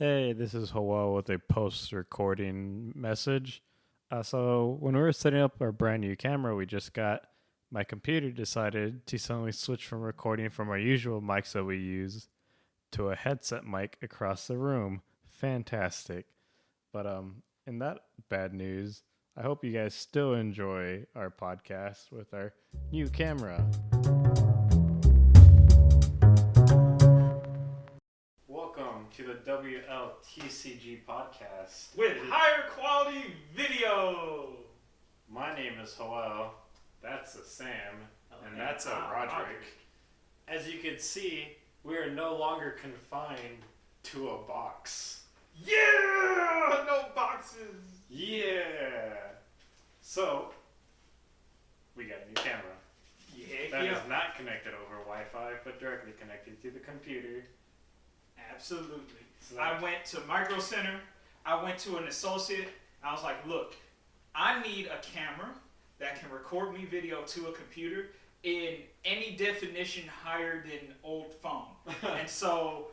Hey, this is Howell with a post-recording message. So when we were setting up our brand new camera we just got, my computer decided to suddenly switch from recording from our usual mics that we use to a headset mic across the room. Fantastic. But in that bad news, I hope you guys still enjoy our podcast with our new camera. Welcome to the WLTCG podcast with higher quality video. My name is Howell. That's a Sam, and that's a Roderick. As you can see, we are no longer confined to a box. Yeah, no boxes. Yeah. So we got a new camera. That is not connected over Wi-Fi, but directly connected to the computer. Absolutely. So I went to Micro Center. I went to an associate. I was like, look, I need a camera that can record me video to a computer in any definition higher than old phone. And so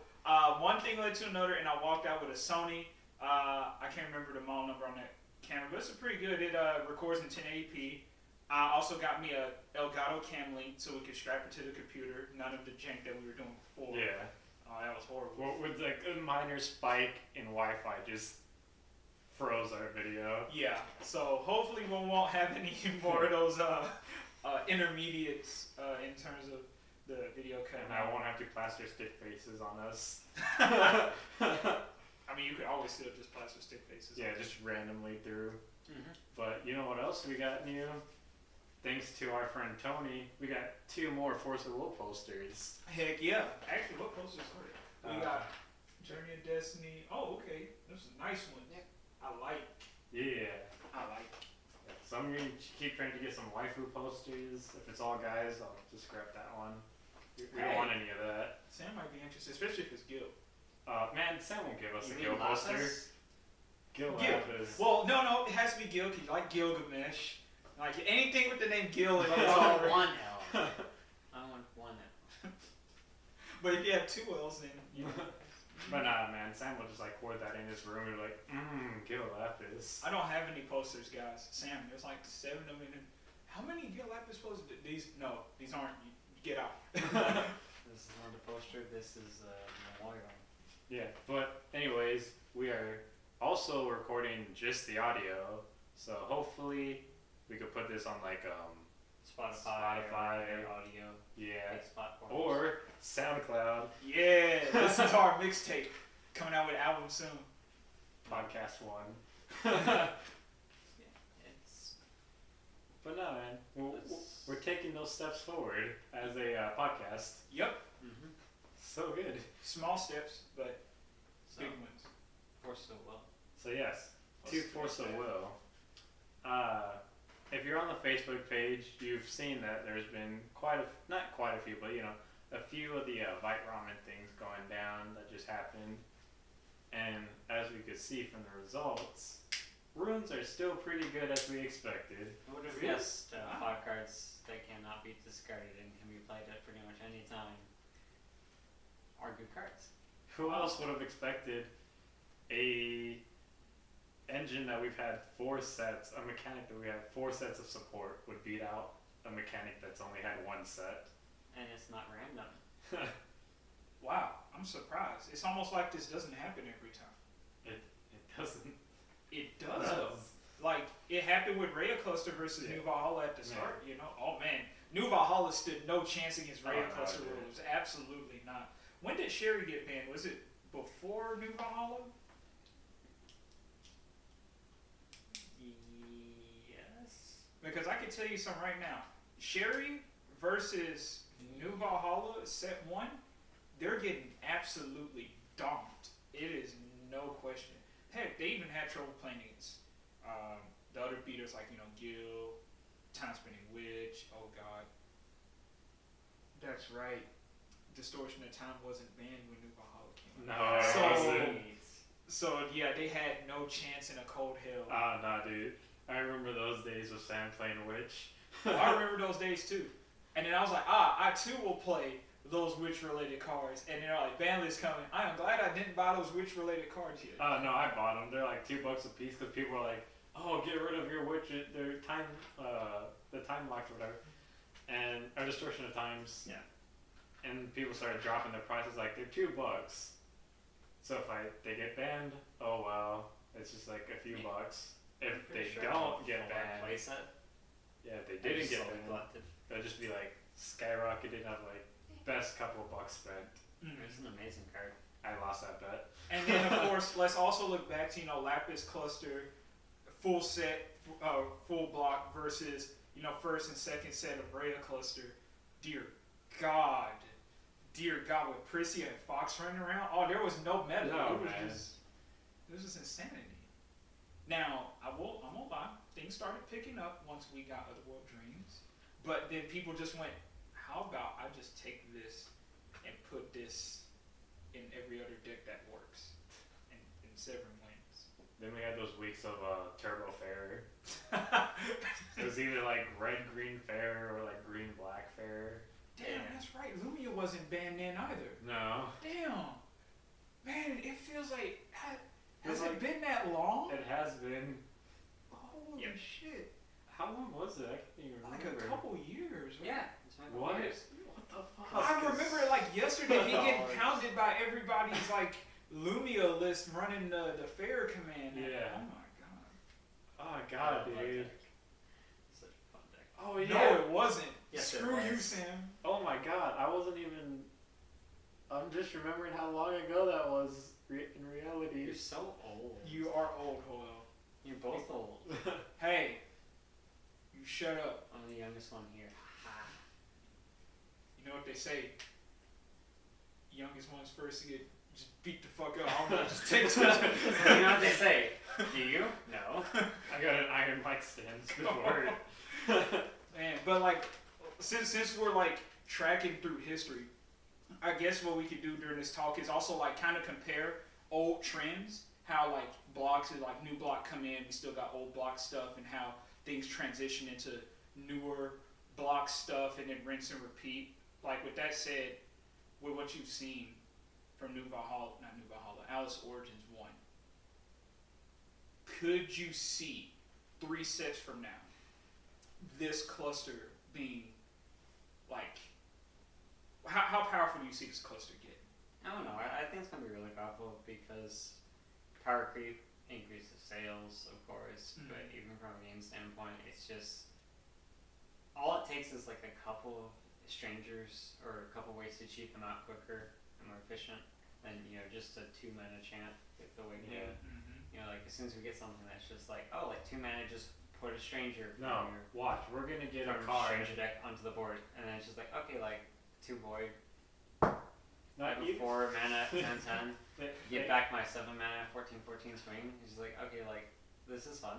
one thing led to another, and I walked out with a Sony. I can't remember the model number on that camera, but it's pretty good. It records in 1080p. I also got me a Elgato Cam Link so we could strap it to the computer. None of the jank that we were doing before. Yeah. Oh, that was horrible. Well, with like a minor spike in Wi-Fi just froze our video. Yeah, so hopefully we won't have any more of those intermediates in terms of the video cut. And I won't have to plaster stick faces on us. I mean, you could always still just plaster stick faces. Yeah, just randomly through. Mm-hmm. But you know what else we got new? Thanks to our friend Tony, we got 2 more Force of Will posters. Heck yeah. Actually, what posters are they? We got Journey of Destiny. Oh, okay. This is a nice one. I like. Yeah. I like. Yeah, so I'm going to keep trying to get some waifu posters. If it's all guys, I'll just scrap that one. We don't want any of that. Sam might be interested, especially if it's Gil. Man, Sam won't give us a Gil poster. Gil. Well, no, it has to be Gil because you like Gilgamesh. Like anything with the name Gil in it. I want one L. I want one L. But if you have 2 L's, then you know. But nah, man, Sam will just like hoard that in his room and be like, Gil Lapis. I don't have any posters, guys. Sam, there's like 7 of them. How many Gil Lapis posters? These aren't. You get out. This is not a poster. This is a memorial. Yeah, but anyways, we are also recording just the audio, so hopefully we could put this on like Spotify or audio. Yeah. Platforms. Or SoundCloud. Yeah, listen to our mixtape coming out with an album soon. Podcast 1. Yeah, it's. But no, man, we're taking those steps forward as a podcast. Yep. Mm-hmm. So good. Small steps, but So, big ones. Force of Will. So yes, 2 Force of Will. If you're on the Facebook page, you've seen that there's been not quite a few, but a few of the Vite Ramen things going down that just happened. And as we could see from the results, runes are still pretty good as we expected. I would have Really? guessed 5 cards that cannot be discarded and can be played at pretty much any time are good cards. Who else would have expected a engine that we've had 4 sets, a mechanic that we have 4 sets of support would beat out a mechanic that's only had 1 set? And it's not random. Wow, I'm surprised. It's almost like this doesn't happen every time. It doesn't. It does though. Like it happened with Rhea Cluster versus New Valhalla at the start. Yeah. Oh man, New Valhalla stood no chance against Rhea Cluster no, rules. Absolutely not. When did Sherry get banned? Was it before New Valhalla? Yes. Because I can tell you something right now. Sherry versus New Valhalla set 1, they're getting absolutely donked. It is no question. Heck, they even had trouble playing against the other beaters like, Gil, Time Spinning Witch, oh god. That's right. Distortion of Time wasn't banned when New Valhalla came out. No, So yeah, they had no chance in a cold hell. Nah, dude. I remember those days with Sam playing Witch. I remember those days too. And then I was like, I too will play those witch-related cards, and they're like, ban list coming. I am glad I didn't buy those witch-related cards yet. No, I bought them. They're like $2 a piece because people were like, "Oh, get rid of your witch. They're the time locks or whatever, and or distortion of times." Yeah. And people started dropping their prices like they're $2. So if they get banned, oh well, it's just like a few bucks. If they don't get banned, if they didn't get banned, it'll just be like skyrocketed of like best couple of bucks spent. It's an amazing card. I lost that bet. And then of course, let's also look back to Lapis Cluster, full set, full block versus first and second set of Rhea Cluster. Dear God, with Prissy and Fox running around, there was no meta. It was just insanity. Now I won't lie, things started picking up once we got Otherworld Dreams, but then people just went, how about I just take this and put this in every other deck that works, and Severin wins. Then we had those weeks of Turbo Fair. It was either like red-green fair or like green-black fair. Damn, that's right. Lumia wasn't banned then either. No. Damn. Man, it feels like has it been that long? It has been. Holy shit. How long was it? I can't even remember. Like a couple years. Right? Yeah. What? What the fuck? I remember it like yesterday. Me getting pounded by everybody's like Lumia list running the fair command. Yeah. Oh my god. Oh god, dude. Such a fun deck. Oh yeah. No, it wasn't. Yes, Screw it was. you, Sam. Oh my god, I wasn't even. I'm just remembering how long ago that was in reality. You're so old. You are old, Joel. You're both old. Hey, you shut up. I'm the youngest one here. You know what they say? Youngest one's first to get just beat the fuck up. I don't know, just take You know what they say? Do you? No. I got an Iron Mike stand before. Man, but like, since we're like tracking through history, I guess what we could do during this talk is also like kind of compare old trends, how like blocks is like new block come in, we still got old block stuff, and how things transition into newer block stuff and then rinse and repeat. Like with that said, with what you've seen from Alice Origins 1, could you see 3 sets from now this cluster being like, how powerful do you see this cluster get? I don't know. I think it's going to be really powerful because power creep increases sales, of course, but even from a game standpoint, it's just all it takes is like a couple of strangers or a couple ways to cheap them out quicker and more efficient than just a 2-mana chant with the way like as soon as we get something that's just like like 2 mana, just put a stranger from your watch, we're gonna get a card card. stranger deck onto the board, and then it's just like okay, like 2 void, Not 4 mana 10/10, get back my 7 mana 14/14 swing. It's just like okay, like this is fun.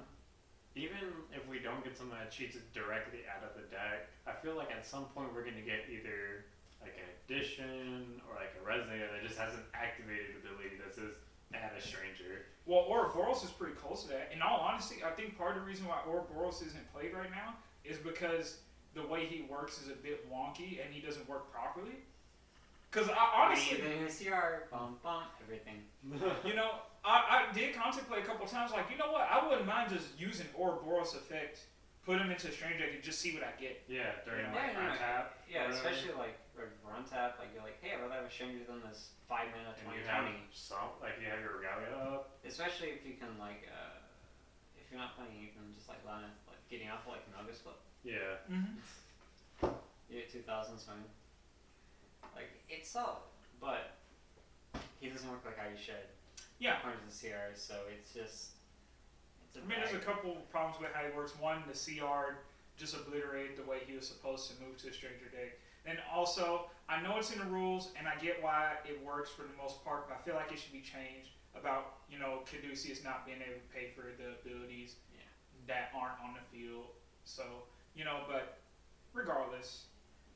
Even if we don't get some that cheats it directly out of the deck, I feel like at some point we're gonna get either like an addition or like a resonator that just has an activated ability that says add a stranger. Well, Ouroboros is pretty close to that. In all honesty, I think part of the reason why Ouroboros isn't played right now is because the way he works is a bit wonky and he doesn't work properly. Because honestly, CR, bump, everything. I did contemplate a couple times, like, you know what, I wouldn't mind just using Ouroboros effect, put him into a stranger deck and just see what I get. Yeah, during Yeah, run tap. Yeah, especially like run tap, like you're like, hey, I'd rather have a stranger than this 5 mana 20/20. You have your Regalia up. Especially if you can like, if you're not playing, you can just like land it, like getting off like Mega Split. Yeah. You get 2,000 swing. Like it's solid, but he doesn't work like how you should. Yeah. According to the CR, so it's just. There's a couple problems with how he works. One, the CR just obliterated the way he was supposed to move to a stranger deck. And also, I know it's in the rules, and I get why it works for the most part, but I feel like it should be changed about, Caduceus not being able to pay for the abilities that aren't on the field. So, but regardless,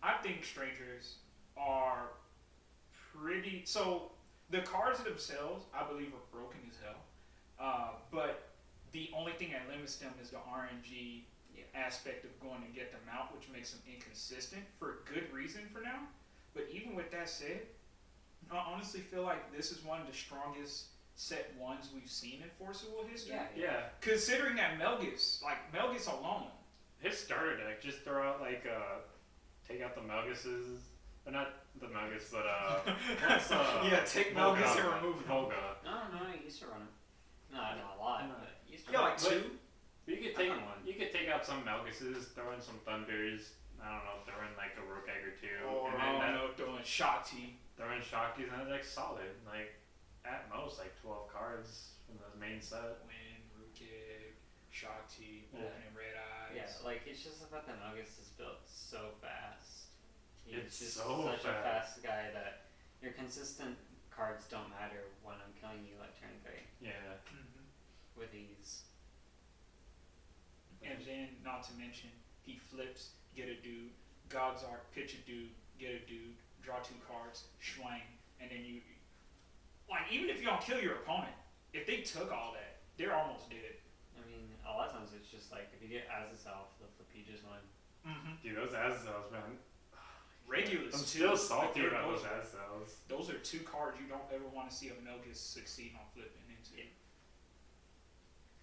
I think strangers are pretty... So, the cards themselves, I believe, are broken as hell. But the only thing that limits them is the RNG aspect of going to get them out, which makes them inconsistent for good reason for now. But even with that said, I honestly feel like this is one of the strongest set ones we've seen in Forcible history. Yeah. Considering that Melgus alone. His starter deck, just throw out like take out the Melguses, but not the Melgus, but what's yeah, take Volga, Melgus and remove him. Volga. No, he used to run it. No, not a lot, No. but he used to Yeah, run like it. two. You could take out some Melguses, throw in some Thunders. I don't know, throw in like a Rook Egg or two, Or and I then don't know, doing Shakti. throw in Shaktis, and that's like solid. Like at most like 12 cards from the main set. Wind, Rukeg, Shakti, Yeah. opening Red Eyes. Yeah, like it's just about that Melgus is built so fast. He's It's just so such a fast. fast guy that your consistent cards don't matter when I'm killing you like turn 3 Yeah. Mm-hmm. with ease. And then, not to mention, he flips, get a dude, God's Art, pitch a dude, get a dude, draw 2 cards, swing, and then you. Like, even if you don't kill your opponent, if they took all that, they're almost dead. I mean, a lot of times it's just like if you get Azazel, the flip you just win. Mm-hmm. Dude, those Azazels, man. Regulus, I'm too. still salty Like, about those those are- Azazels. Those are 2 cards you don't ever want to see a Melgus succeed on flipping into. Yeah.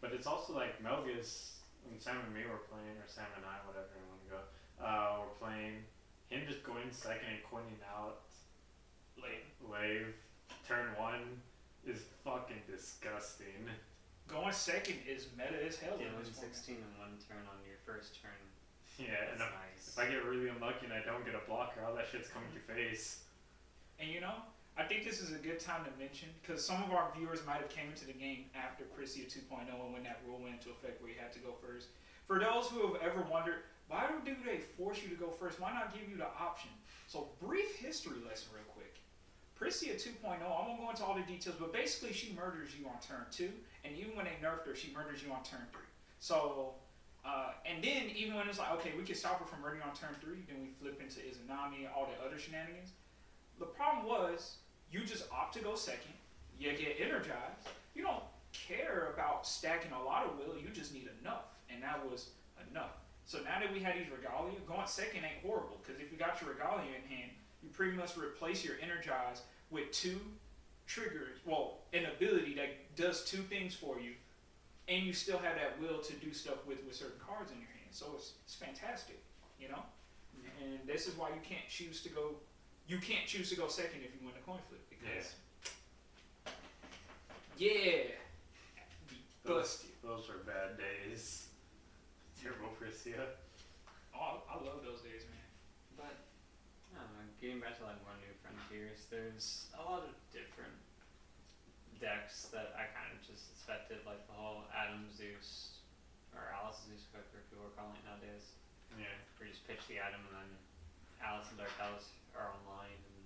But it's also like Melgus, when Sam and me were playing, or Sam and I, whatever you want to go, were playing, him just going second and coining out Lave, turn 1 is fucking disgusting. Going second is meta as hell in Dealing this format. 16 in one turn on your first turn. Yeah, and That's if nice. I get really unlucky and I don't get a blocker, all that shit's coming to face. And you know, I think this is a good time to mention, because some of our viewers might have came into the game after Prisia 2.0 and when that rule went into effect where you had to go first. For those who have ever wondered, why do they force you to go first? Why not give you the option? So, brief history lesson real quick. Prisia 2.0, I won't go into all the details, but basically she murders you on turn 2, and even when they nerfed her, she murders you on turn 3. So, and then even when it's like, okay, we can stop her from murdering on turn 3, then we flip into Izanami, all the other shenanigans. The problem was, you just opt to go second, you get energized, you don't care about stacking a lot of will, you just need enough, and that was enough. So now that we had these Regalia, going second ain't horrible, because if you got your Regalia in hand, you pretty much replace your energize with 2 triggers, well, an ability that does 2 things for you, and you still have that will to do stuff with certain cards in your hand. So it's fantastic, you know? And this is why you can't choose to go second if you win a coin flip, because busted. Those were bad days. Terrible Prisia. Oh, I love those days, man. But, I don't know, getting back to like more new frontiers, there's a lot of different decks that I kind of just expected, like the whole Adam Zeus, or Alice Zeus, whatever people are calling it nowadays. Yeah. Where you just pitch the item and then Alice and Dark Alice are online and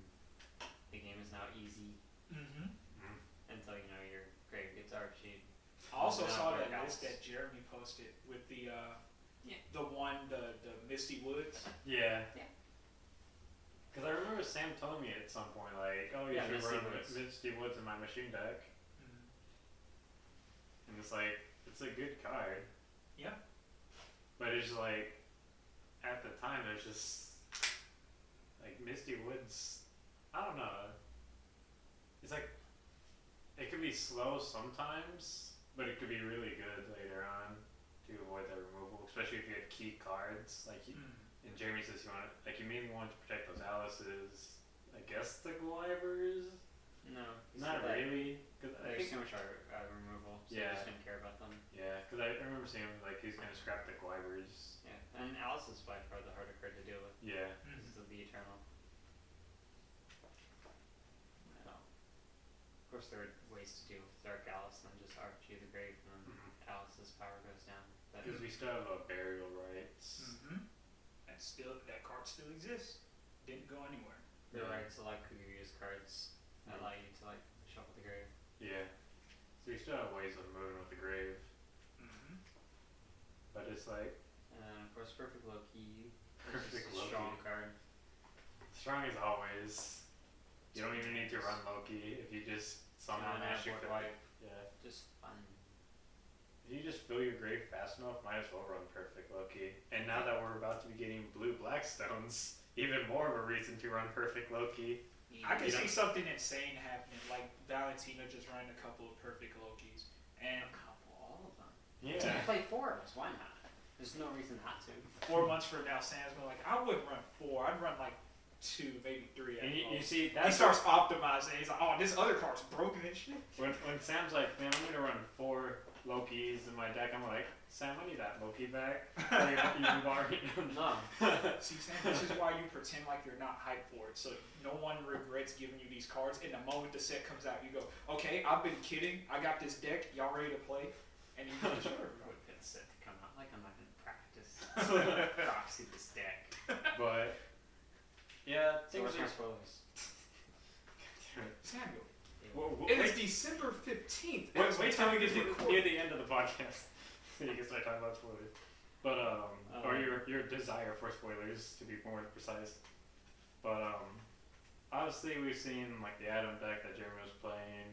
the game is now easy Mm-hmm. until you know your grave gets archied. I also Yeah, saw Dark that Alice. list that Jeremy posted with the Yeah. the Misty Woods. Yeah. Yeah. Because I remember Sam telling me at some point, like, oh, you Yeah, should Misty run Woods. Misty Woods in my machine deck. And it's like, it's a good card. Yeah. But it's like, at the time, it's just, like, Misty Woods, I don't know. It's like, it could be slow sometimes, but it could be really good later on to avoid that removal, especially if you had key cards. Like, and Jeremy says you want, like, you mainly want to protect those Alices. I guess the Glivers? No, he Not said that really. Cause I there's think, too much removal, so Yeah. I just didn't care about them. yeah, because I remember seeing like he's gonna scrap the Glivers. Yeah, and Alice is by far the harder card to deal with. Yeah. This is the Eternal. No. Of course, there are ways to deal with Dark Alice than just Archie the Grave, and then Alice's power goes down. But Because we still have burial rights. Mm-hmm. That card still exists. Didn't go anywhere. the Yeah. rights allow you to use cards that allow you to like shuffle the grave. Yeah. So we still have ways of moving with the grave, Mm-hmm. but it's like And then of course, Perfect Low Key. Perfect It's a Low strong Key. card. strong as always. You don't even need to run Loki if you just somehow And manage to Black fill White. it. Yeah. Just fun. If you just fill your grave fast enough, might as well run Perfect Loki. And now that we're about to be getting blue Blackstones, even more of a reason to run perfect Loki. I can see something insane happening, like Valentina just running a couple of perfect Lokis. And all of them. Yeah. Play 4 of us, why not? There's no reason not to. 4 months from now, Sam's gonna like, I wouldn't run 4. I'd run like 2, maybe 3 at You most. see, He starts optimizing. He's like, oh, this other card's broken and shit. when Sam's like, man, I'm gonna run 4 Lokis in my deck, I'm like, Sam, I need that Loki back. You've already No. See, Sam, this is why you pretend like you're not hyped for it. So no one regrets giving you these cards. And the moment the set comes out, you go, okay, I've been kidding. I got this deck. Y'all ready to play? And you just Wait for the set to come out. Like I'm not gonna practice. Proxy this deck. But yeah, So what's things my are. spoilers? Samuel. Wait, It is December 15th. wait till we get recording. near the end of the podcast. You can start talking about spoilers. But or your desire for spoilers, to be more precise. But obviously we've seen like the Atom deck that Jeremy was playing.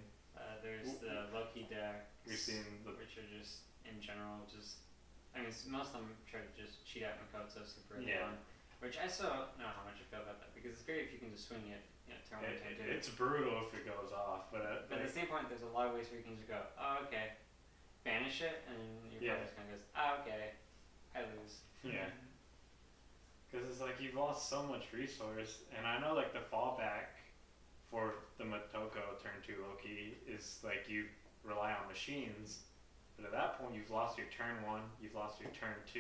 There's the Loki deck. We've seen the which are just in general just. I mean, most of them try to just cheat out Makoto super early on, which I still don't know how much I feel about that because it's great if you can just swing it. Turn 1, turn 2. It's brutal if it goes off, but at the same point, there's a lot of ways where you can just go, oh, okay, banish it, and your opponent just kind of goes, oh, okay, I lose. Yeah. Because it's like you've lost so much resource, and I know like the fallback for the Motoko turn 2 Loki is like you rely on machines, but at that point you've lost your turn 1, you've lost your turn 2.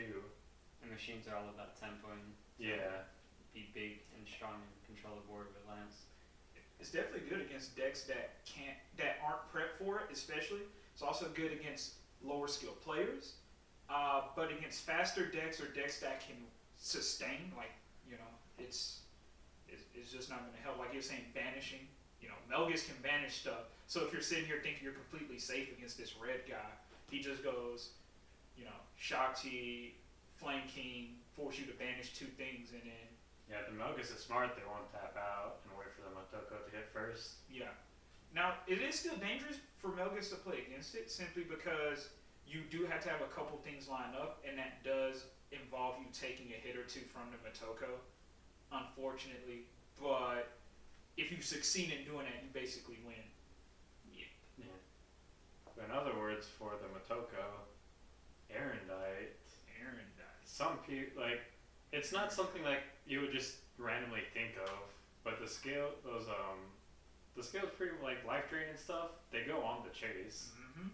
And machines are all about tempoing. Yeah. Be big and strong and control the board with lands. It's definitely good against decks that aren't prepped for it, especially. It's also good against lower skill players, but against faster decks or decks that can sustain, like it's just not going to help. Like you're saying, banishing. Melgus can banish stuff. So if you're sitting here thinking you're completely safe against this red guy, he just goes, Shakti, Flame King, force you to banish 2 things, and then. Yeah, the Melgus is smart. They won't tap out and wait for the Motoko to hit first. Yeah. Now, it is still dangerous for Melgus to play against it, simply because you do have to have a couple things lined up, and that does involve you taking a hit or 2 from the Motoko, unfortunately. But if you succeed in doing that, you basically win. Yeah. But in other words, for the Motoko, Erendite. Some people it's not something like you would just randomly think of, but the skills pretty like life drain and stuff. They go on the chase. Mm-hmm.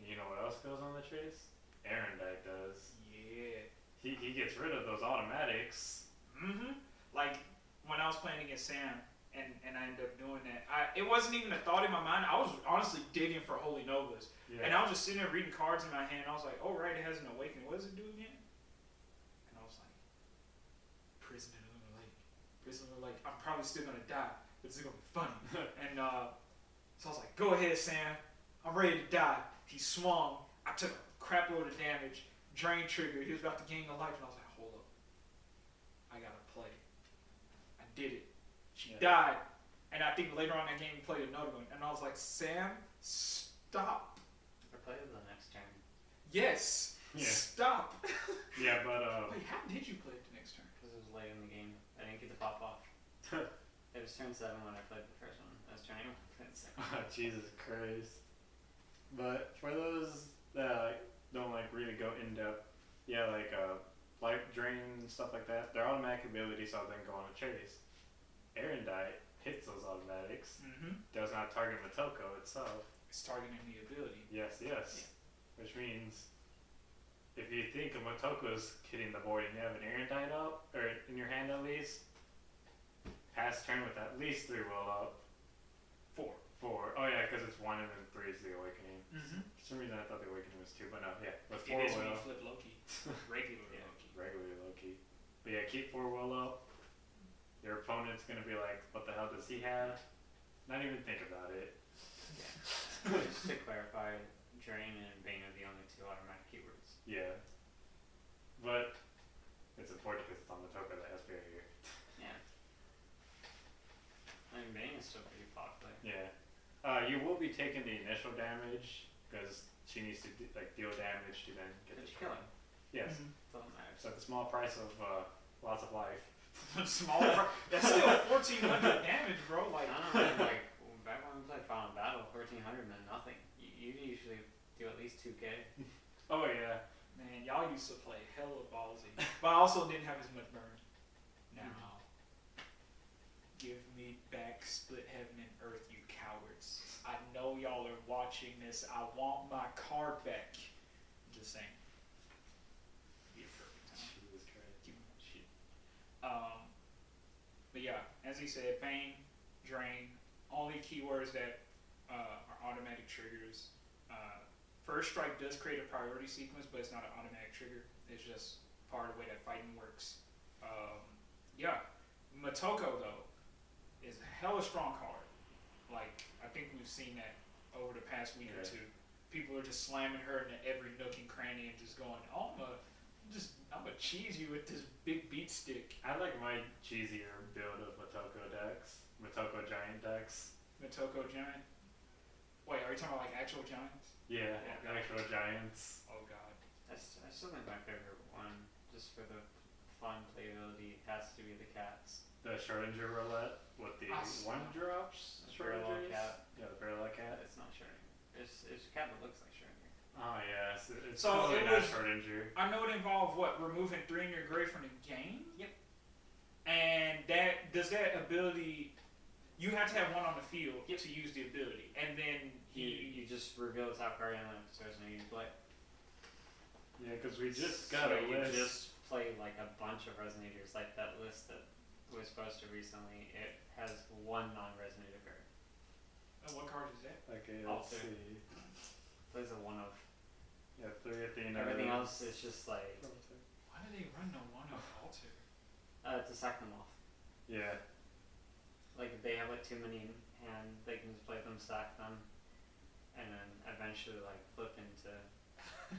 You know what else goes on the chase? Erendite does. Yeah. He gets rid of those automatics. Mm-hmm. Like when I was playing against Sam, and I ended up doing that. It wasn't even a thought in my mind. I was honestly digging for Holy Novas. Yeah. And I was just sitting there reading cards in my hand. I was like, oh, right, it has an awakening. What does it do again? And I was like, Prison in Lunar Lake. Prison in Lunar Lake. I'm probably still going to die, but it's going to be funny. And so I was like, go ahead, Sam. I'm ready to die. He swung. I took a crap load of damage. Drain trigger. He was about to gain a life. And I was like, hold up. I got to play. I did it. She died. And I think later on in that game, we played another one. And I was like, Sam, stop. Or play the next turn. Yes. Yeah. Stop. Yeah, but Wait, how did you play it the next turn? Because it was late in the game. I didn't get the pop off. It was turn 7 when I played the first one. I was turning 1 when I played the second one. Jesus Christ. But for those that don't really go in depth, life drain and stuff like that, their automatic abilities so then go on a chase. Erendite hits those automatics, does not target Motoko itself. It's targeting the ability. Yes. Yeah. Which means if you think of Motoko's hitting the board and you have an Erendite up, or in your hand at least, pass turn with at least 3 will up. 4. Oh yeah, because it's 1 and then 3 is the awakening. Mm-hmm. For some reason I thought the awakening was 2, but no, yeah. With 4 It is when will you flip Loki. Regular Loki. regular Loki. But yeah, keep 4 will up. Your opponent's gonna be like, what the hell does he have? Not even think about it. Just to clarify, Drain and Bane are the only 2 automatic keywords. Yeah. But it's important because it's on the token that has barrier. Yeah. I mean, Bane is still pretty popular. Yeah. You will be taking the initial damage because she needs to deal damage to then get But the you kill him. Yes. Mhm. That's all that matters. So at the small price of lots of life. Small. That's still 1,400 damage, bro. Like, I don't know, like, back when we played Final Battle, 1,400 meant nothing. You usually do at least 2K. Oh yeah. man, y'all used to play hella ballsy, but I also didn't have as much burn. Now, give me back Split Heaven and Earth, you cowards. I know y'all are watching this. I want my card back. I'm just saying. Be a perfect time. Jesus Christ. Give me that shit. But yeah, as he said, pain, drain, only keywords that are automatic triggers. First strike does create a priority sequence, but it's not an automatic trigger. It's just part of the way that fighting works. Yeah, Motoko though is a hella strong card. Like, I think we've seen that over the past week or two. People are just slamming her into every nook and cranny and just going, "Oh, I'm gonna cheese you with this big beat stick." I like my cheesier build of Motoko giant decks. Motoko giant. Wait, are you talking about like actual giants? Yeah, Yeah. actual giants. Oh god. I still think my favorite one, just for the fun playability, has to be the cats. The Schrodinger roulette with the one drops. The parallel Schrodingers? cat. Yeah, the parallel cat. It's not Schrodinger. It's a cat that looks like Schrodinger. Oh yes, it's So totally it not was- Schrodinger. I know it involved what? Removing 3 in your grave from the game? Yep. And that ability, you have to have one on the field Yep. to use the ability. And then You just reveal the top card and then there's no use play. Yeah, because we just got so a you list. just play like a bunch of resonators, like that list that was posted recently. It has one non-resonator card. what card is that? Okay, All let's two. see. Plays a one of. Yeah, 3 Athena. Everything else is just like Why do they run no one of altar? to sack them off. Yeah. Like if they have like too many in hand, they can just play them, sack them, and then eventually like flip into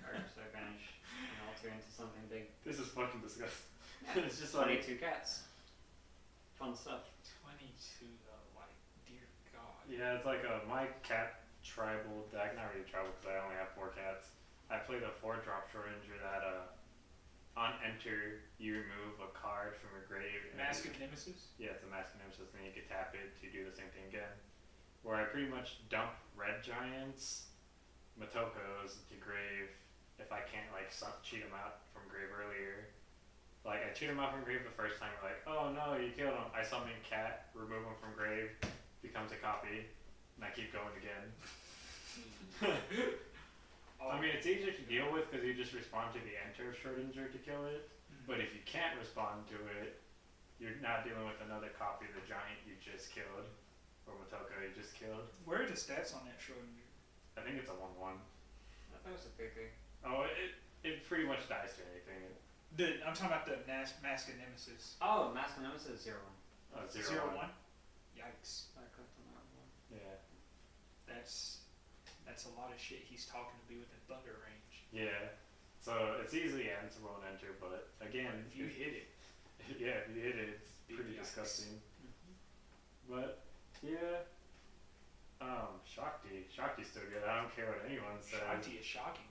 or so vanish and alter into something big. This is fucking disgusting. Yeah. It's just like 22 cats. Fun stuff. 22 though, like, dear god. yeah, it's like my cat tribal deck. Not really tribal because I only have 4 cats. I played a 4-drop Schrodinger that on enter you remove a card from your grave. And Mask of Nemesis? Yeah, it's a Mask of Nemesis, and then you can tap it to do the same thing again. Where I pretty much dump red giants, Motokos to grave if I can't like cheat them out from grave earlier. Like I cheat them out from grave the first time, like, oh no, you killed him. I summon cat, remove him from grave, becomes a copy, and I keep going again. I mean, it's easier to deal with because you just respond to the enter of Schrodinger to kill it. But if you can't respond to it, you're not dealing with another copy of the giant you just killed, or Motoko you just killed. Where are the stats on that Schrodinger? I think it's a 1/1. I thought it was a 3/3. Oh, it pretty much dies to anything. I'm talking about the Mask of Nemesis. Oh, Mask of Nemesis 0/1. Oh, 0/1? Yikes. I clicked on that one. Yeah. That's a lot of shit he's talking to be within thunder range. Yeah. So it's easily answerable and enter, but again, If you hit it. yeah, if you hit it, it's Big pretty yikes. disgusting. But yeah, Shakti's still good. I don't care what anyone says. Shakti is shocking.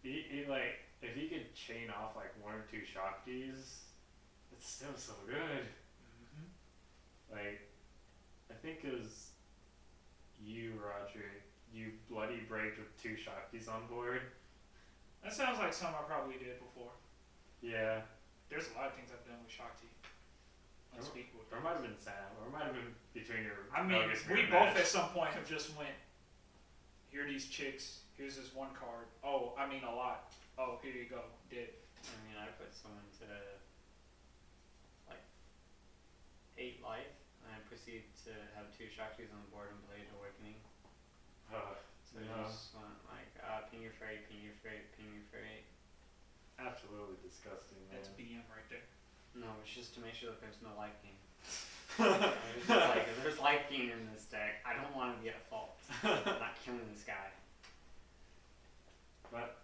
He like if he could chain off like 1 or 2 Shaktis, it's still so good. Mm-hmm. Like I think it was you, Roger. You bloody braved with 2 Shaktis on board. That sounds like something I probably did before. Yeah. There's a lot of things I've done with Shakti. Unspeakable. Or it might have been Sam, or it might have been between your. I mean, August we Mirror both match. at some point have just went, here are these chicks, here's this one card. Oh, I mean a lot. Oh, here you go. Did. I mean, I put someone to like 8 life, and I proceed to have 2 Shaktis on the board and played Awakening. So I no. just went like, ping your freight, ping your freight, ping your freight. Absolutely disgusting, man. That's BM right there. No, it's just to make sure that there's no life gain. It's just like, if there's life gain in this deck, I don't want to be at fault. I'm not killing this guy. But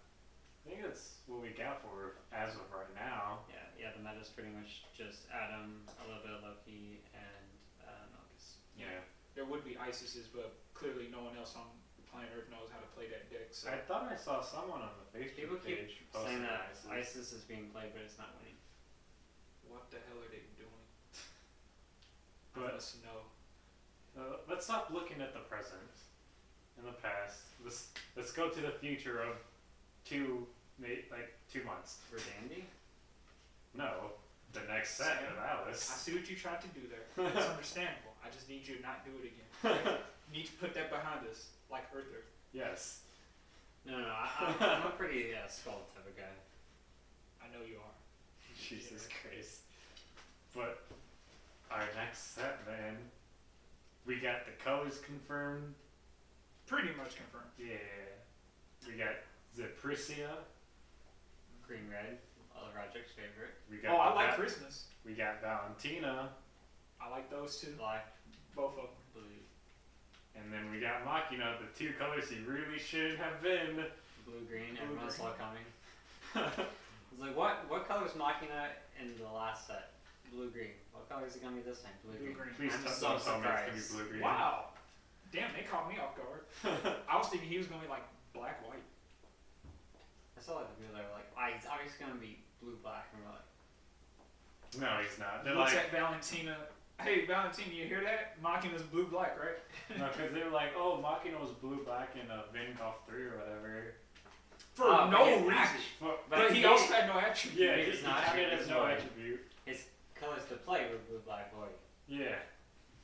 I think that's what we got for as of right now. Yeah, the meta's pretty much just Adam, a little bit of Loki, and Milkus. Yeah. There would be Isises, but clearly no one else on planet Earth knows how to play that deck. So I thought I saw someone on the People Facebook keep page posting saying that ISIS. ISIS is being played, but it's not winning. what the hell are they doing? But Let us know. let's stop looking at the present and the past. Let's go to the future of 2 months. For Dandy? No, the next set of I Alice. see what you tried to do there. It's understandable. I just need you to not do it again. You need to put that behind us, like Earther. Yes. No, I'm a pretty skull type of guy. I know you are. Jesus Christ. But our next set, man, we got the colors confirmed. Pretty much confirmed. Yeah. We got Zepricia. Green red, all of Roger's favorite. We got Oh, I like Christmas. We got Valentina. I like those two. Black, Both of them. blue, And then we got Machina, the 2 colors he really shouldn't have been. blue, green. Blue, Everyone green. saw it coming. It's like, what color was Machina in the last set? Blue, green. What color is it gonna be this time? Blue, Blue, green. green. Please I'm don't so tell me it's gonna be surprised. blue green. Wow. Damn, they caught me off guard. I was thinking he was going to be like black, white. I saw like the people that were like, he's obviously gonna be blue, black, and we're like, No, he's not. They're Looks like, at Valentina. Hey, Valentina, you hear that? Machina's blue, black, right? no, because they were like, oh, Machina was blue, black in Vin Golf 3 or whatever. For Oh, but no his reason. act- But he also had no attribute. Yeah, He he, does he not kinda have has his no void. attribute. his colors to play were blue, black, void. Yeah.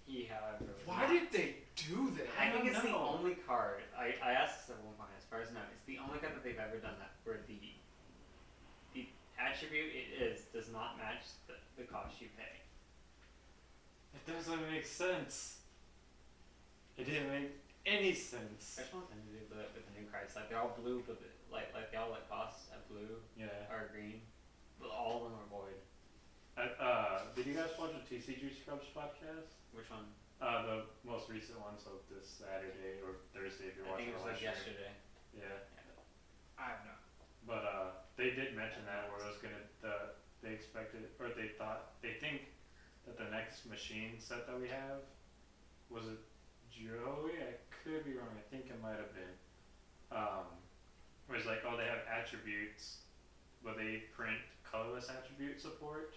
He, however, was Why not. did they do that? I think don't it's the know. only card. I asked this at one point, as far as I know, it's the only card that they've ever done that where the attribute it is does not match the cost you pay. It doesn't make sense. It didn't make any sense. There's one thing to do with the new cards. Like they're all blue, but like they all cost a blue Yeah. or green, but all of them are void. Did you guys watch the TCG Scrubs podcast? Which one? The most recent one, so this Saturday or Thursday if you're I think watching it was like yesterday. Yeah. I have not. But they did mention that where it was gonna they expected or they think that the next machine set that we have was it Joey? I could be wrong. I think it might have been. Where it's like, oh, they have attributes, but they print colorless attribute support.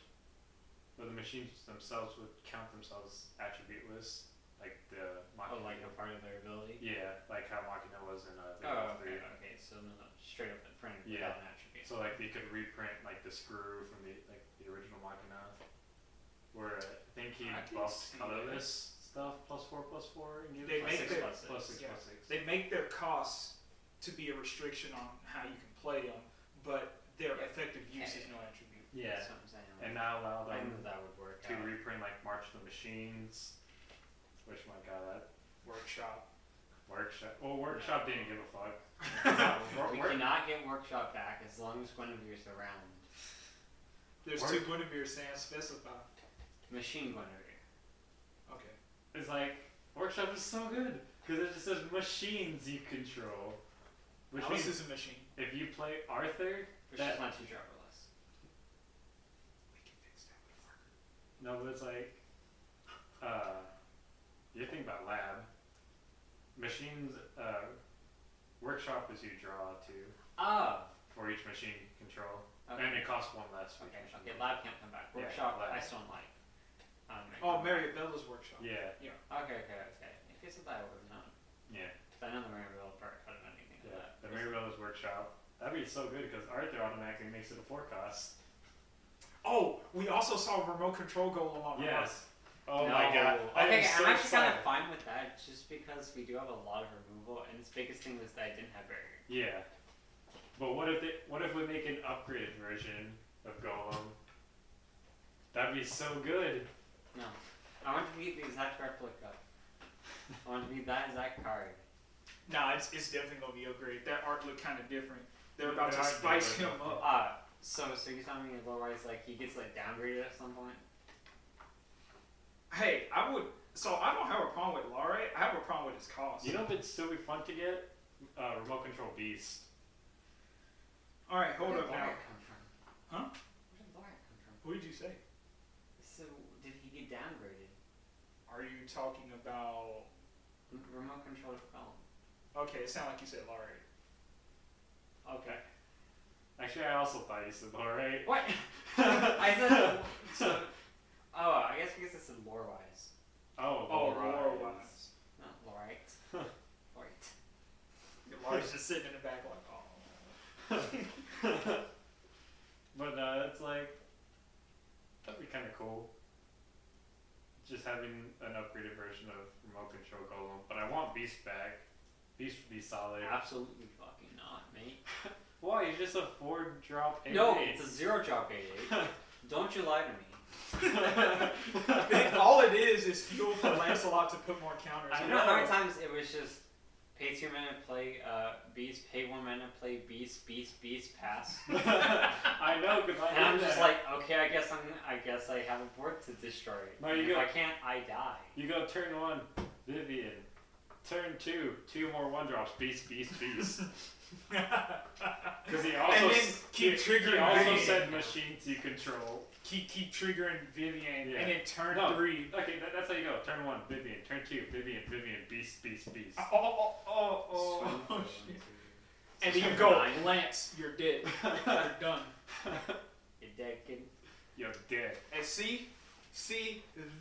But the machines themselves would count themselves attributeless, like the Oh, Machina. like a part of their ability. Yeah, like how Machina was in Oh, Vin 3. okay. So no, straight up in front Yeah. without an attribute. So like they could reprint like the screw from the original Machina, where I think he I can buffed see colorless stuff +4/+4 and gave They it make six their- plus six. +6 yeah. +6. They make their costs to be a restriction on how you can play them, but their Yeah. effective use is no attribute. Yeah, That's what I'm saying. and now allow I them think that would work to out. reprint like March of the Machines, which my god, that Workshop. workshop. Well, workshop didn't give a fuck. We cannot get workshop back as long as Guinevere's around. There's Work- 2 Guinevere Sans specified. Machine Guinevere. Okay. It's like workshop is so good because it just says machines you control, which Alice means is a machine. if you play Arthur, Which That- is not too driverless. We can fix that with Arthur. no, but it's like, you think about lab, machines, workshop is you draw two Oh. for each machine you control, Okay. and it costs 1 less. for each Okay. machine. Okay. Lab can't come back. Yeah, Workshop. lab. I still like. Oh, Mariabella's workshop. Yeah, Okay. If you said that, I would have known. yeah, 'Cause I know the Maribel part. I don't know anything yeah. of that. The Mirabella's workshop. That'd be so good because Arthur automatically makes it a 4 cost. Oh, we also saw remote control golem on Yes. Oh No. my god. I Okay, am so I'm actually kind excited. of fine with that, just because we do have a lot of removal, and its biggest thing was that I didn't have barrier. Yeah. But what if we make an upgraded version of Golem? That'd be so good. No, I want to be the exact replica. I want to be that exact card. Nah, it's definitely gonna be upgraded. That art looked kind of different. They're about The to art spice did him look up. So you're telling me otherwise, like he gets like downgraded at some point? Hey, I don't have a problem with Laurie. I have a problem with his cost. You know what'd still be fun to get? Remote control beast. All right, hold Where up did now. Laurie come from? Huh? Where did Laurie come from? What did you say? So did he get downgraded? Are you talking about? Remote control column. Okay, it sounded like you said Laurie. Okay. Actually, I also thought you said alright. What? I said so. Oh, I guess because it's lore wise. Oh, Laura right. Wise. Not Lorite. Lorite. Laura's just sitting in the back like, oh. But it's like, that'd be kind of cool. Just having an upgraded version of remote control Golem. But I want Beast back. Beast would be solid. Absolutely fucking not, mate. Why? He's just a 4-drop 8. No, it's a 0-drop 8. Don't you lie to me. All it is fuel for Lancelot to put more counters. You know how many times it was just pay 2 mana, play Beast, pay 1 mana, play Beast, pass. I know, because And I'm just like, okay, I guess I have a board to destroy. No, And you if go- I can't, I die. You go turn 1, Vivian. Turn 2, 2 more 1-drops, Beast. Because he also And then keep triggering He also Vivian. said machines you control. Keep triggering Vivian, Yeah. and then turn No. 3. Okay, that's how you go. Turn 1, Vivian. Turn 2, Vivian. Beast. Oh, Swing shit. for And then you Swing go, for 9. Lance, you're dead. You're done. You're dead, kid. You're dead. And see,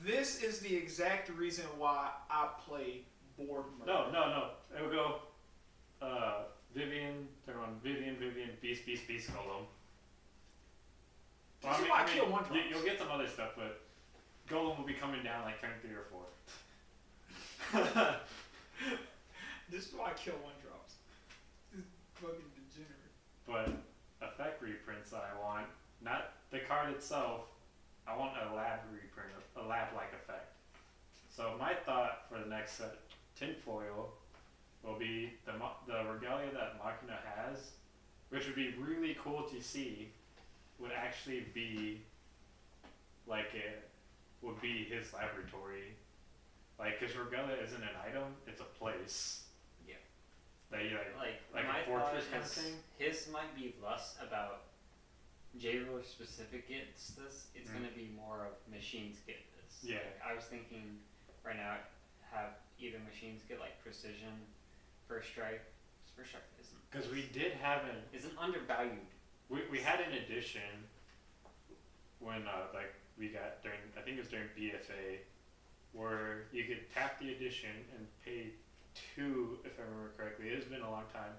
this is the exact reason why I play board mode. No. It will go, Vivian, turn 1, Vivian, Beast, Golem. This is why I kill 1-drops. You'll get some other stuff, but Golem will be coming down like turn 3 or 4. This is why I kill 1-drops. This is fucking degenerate. But effect reprints that I want, not the card itself, I want a lab reprint, a lab-like effect. So my thought for the next set, tinfoil, will be the regalia that Machina has, which would be really cool to see, would actually be like would be his laboratory. Like, because regalia isn't an item, it's a place. Yeah. That you like my a fortress thought kind of is thing. His might be less about J-Ruler specific gets this. It's Mm. gonna be more of machines get this. Yeah. Like, I was thinking right now have either machines get like precision, first strike. First strike Because we did have isn't undervalued. we had an edition when like we got during, I think it was during BFA, where you could tap the edition and pay 2, if I remember correctly. It has been a long time.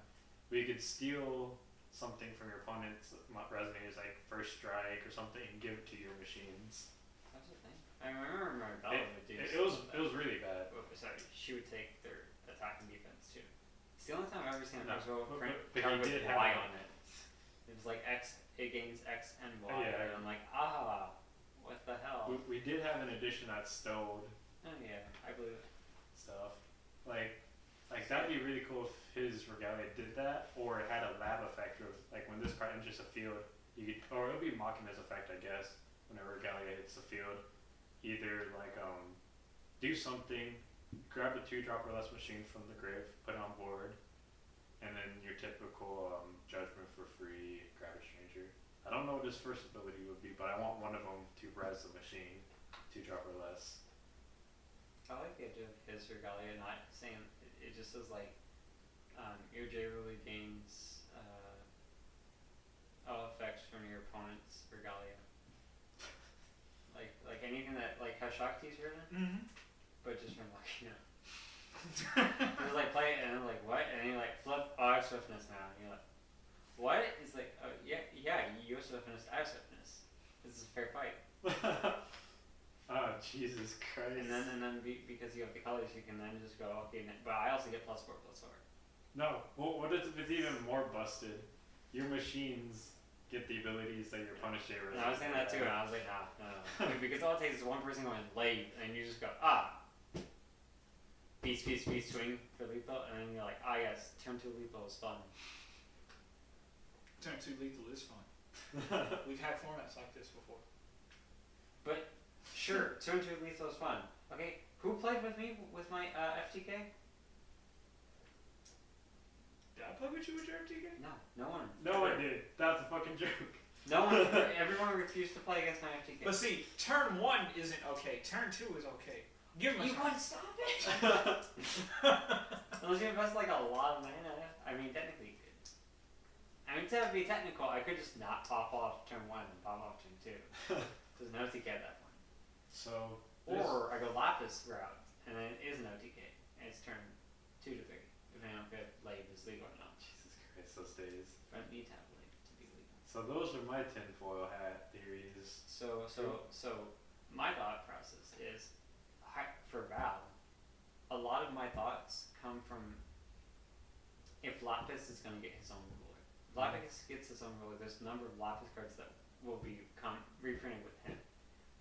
We could steal something from your opponent's resumes, like first strike or something, and give it to your machines. That's the thing. I remember my Bella would do It something was really bad. Oh, sorry, she would take their attack and defense too. It's the only time I've ever seen a No, person go but- print but card he with did Y have- on it. It was like X, it gains X and Y, Yeah. and I'm like, what the hell? We did have an edition that stowed Oh yeah, I believe it. stuff. Like that'd be really cool if his regalia did that, or it had a lab effect of like when this card enters a field, you could, or it would be Machina's effect, I guess. Whenever regalia hits the field, either like do something, grab a 2-drop or less machine from the grave, put it on board, and then your typical judgment for free, grab a stranger. I don't know what his first ability would be, but I want one of them to res the machine, 2-drop or less. I like the idea of his regalia not saying it just says like your J really gains all effects from your opponent's regalia. Like anything that like has Shakti's written, Mm-hmm. but just from Machina. It was like play it and I'm like what? And you like flip, oh I have swiftness now. And you're like, what? It's like oh yeah, you have swiftness, I have swiftness. This is a fair fight. Oh Jesus Christ! And then because you have the colors, you can then just go okay. But I also get +4/+4. No, what if it's even more busted? Your machines get the abilities that your opponent's J And I was saying that too, and I was like, no. Because all it takes is one person going late, and you just go, beast, swing for lethal, and then you're like, yes, turn 2 lethal is fun. Turn 2 lethal is fun. We've had formats like this before. But, sure, turn 2 lethal is fun. Okay, who played with me with my FTK? Did I play with you with your FTK? No one. No one did. That's a fucking joke. No one, everyone refused to play against my FTK. But see, turn 1 isn't okay. Turn 2 is okay. Give him a You shot. wouldn't stop it! Unless you invest like a lot of mana. I mean, technically you could. I mean, to be technical, I could just not pop off turn 1 and pop off turn 2. There's no TK at that point. So Or I go Lapis route, and then it is an OTK, and it's turn 2 to 3, depending on if Lave is legal or not. Jesus Christ, those days. But need to have Lave to be legal. So those are my tinfoil hat theories. So my thought process is, for Val, a lot of my thoughts come from if Lapis is going to get his own ruler. If Lapis gets his own ruler, there's a number of Lapis cards that will be reprinted with him.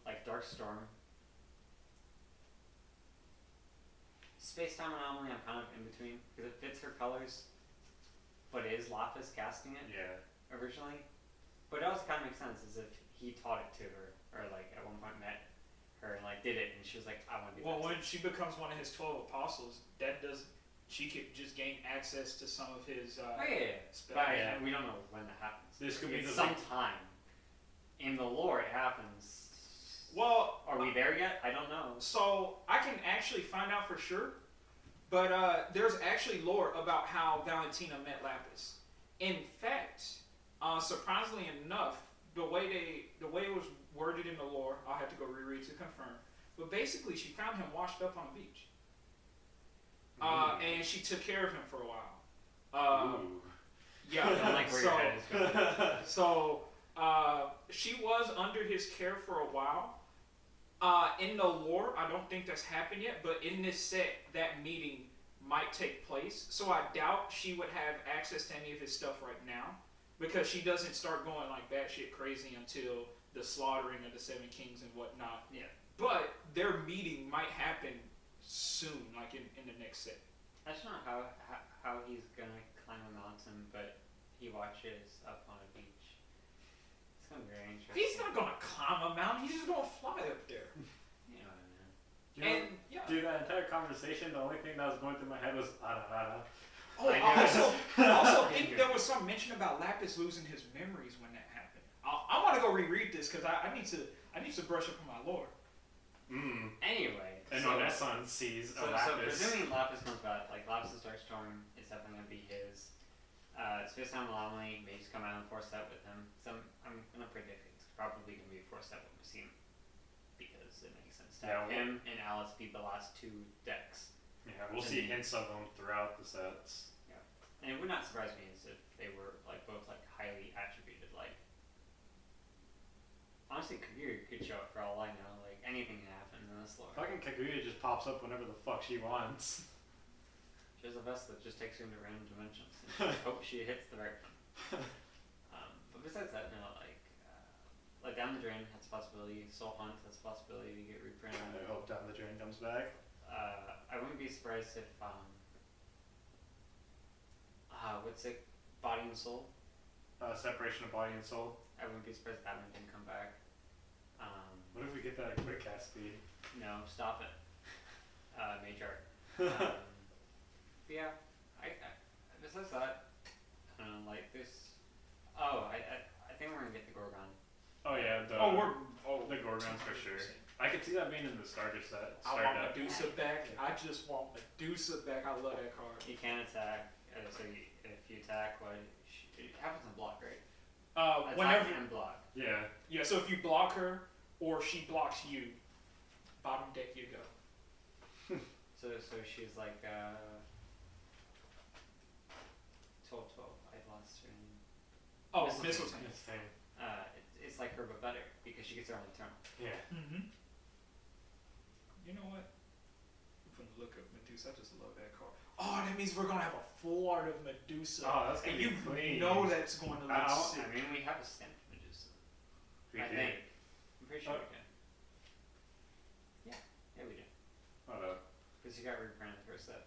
Like Dark Storm. Space Time Anomaly, I'm kind of in between, because it fits her colors, but it is Lapis casting it originally. But it also kind of makes sense, as if he taught it to her, or like at one point met her and like did it, and she was like, I want to be. Well, when she becomes one of his 12 apostles, she could just gain access to some of his. Spells. But we don't know when that happens. This could be sometime in the lore it happens. Well, are we there yet? I don't know. So I can actually find out for sure, but there's actually lore about how Valentina met Lapis. In fact, surprisingly enough, the way it was worded in the lore, I'll have to go reread to confirm. But basically, she found him washed up on the beach, and she took care of him for a while. Yeah, I don't like where your head is going. So she was under his care for a while. In the lore, I don't think that's happened yet, but in this set, that meeting might take place. So I doubt she would have access to any of his stuff right now, because she doesn't start going like batshit crazy until the slaughtering of the Seven Kings and whatnot. Yeah. But their meeting might happen soon, like in the next set. I just don't know how he's gonna climb a mountain, but he watches up on a beach. It's gonna be very interesting. He's not gonna climb a mountain. He's just gonna fly up there. You know what I mean? Dude, that entire conversation, the only thing that was going through my head was Arahara. Oh, I also think there was some mention about Lapis losing his memories when that happened. I want to go reread this because I need to brush up on my lore. Anyway. And Onesson sees a Lapis. So presuming Lapis comes back, like Lapis' Dark Storm is definitely gonna be his. Space Time Anomaly may just come out and force that with him. So I'm gonna predict it's probably gonna be a force that when we see him, because it makes sense to have him and Alice be the last 2 decks. Yeah, we'll see hints of them throughout the sets. Yeah, and it would not surprise me as if they were like both like highly attributed. Like honestly, Kaguya could show up for all I know. Like anything can happen in this lore. Fucking Kaguya just pops up whenever the fuck she wants. She has a vest that just takes her into random dimensions. And hope she hits the right one. But besides that, no, like Down the Drain, that's a possibility. Soul Hunt, that's a possibility to get reprinted. I hope Down the Drain comes back. I wouldn't be surprised if what's it? Body and Soul. Separation of Body and Soul. I wouldn't be surprised if that one didn't come back. What if we get that at quick cast speed? No, stop it. Major. Yeah, I besides that, I don't know, like this. Oh, I think we're gonna get the Gorgon. Oh yeah, the Gorgons for sure. I could see that being in the starter set. I want Medusa back. I just want Medusa back. I love that card. You can attack. So if you attack, it happens on block, right? Whenever and block. Yeah. Yeah. So if you block her or she blocks you, bottom deck you go. So she's like 12. I lost her name. Oh, Mistletoe. Mistletoe. It's like her but better because she gets her own turn. Yeah. You know what? I'm gonna look up Medusa. I just love that card. Oh, that means we're gonna have a full art of Medusa. Oh, that's gonna and be you clean. know that's going to look sick. I mean, we have a stamped Medusa. We I do. think. I'm pretty sure we can. Yeah, we do. Hold up. Because you got reprinted for a set.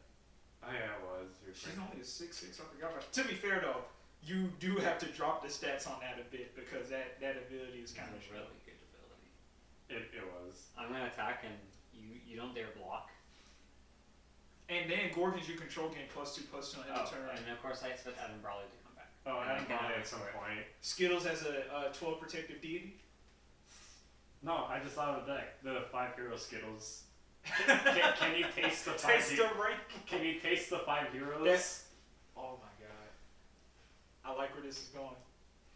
Oh yeah, it was. She's only a 6/6. I forgot about. To be fair though, you do have to drop the stats on that a bit because that ability is kind of a really good ability. It was. I'm gonna attack and you don't dare block. And then Gorgons you control gain +2/+2 on every turn. And of course I expect Adam Brawley to come back. Oh, Adam Brawley at some point. Skittles as a 12 protective deity. No, I just thought of a deck. The 5 hero Skittles. Can you taste the 5 Taste the rank. Can you taste the 5 heroes? That's, oh my god. I like where this is going.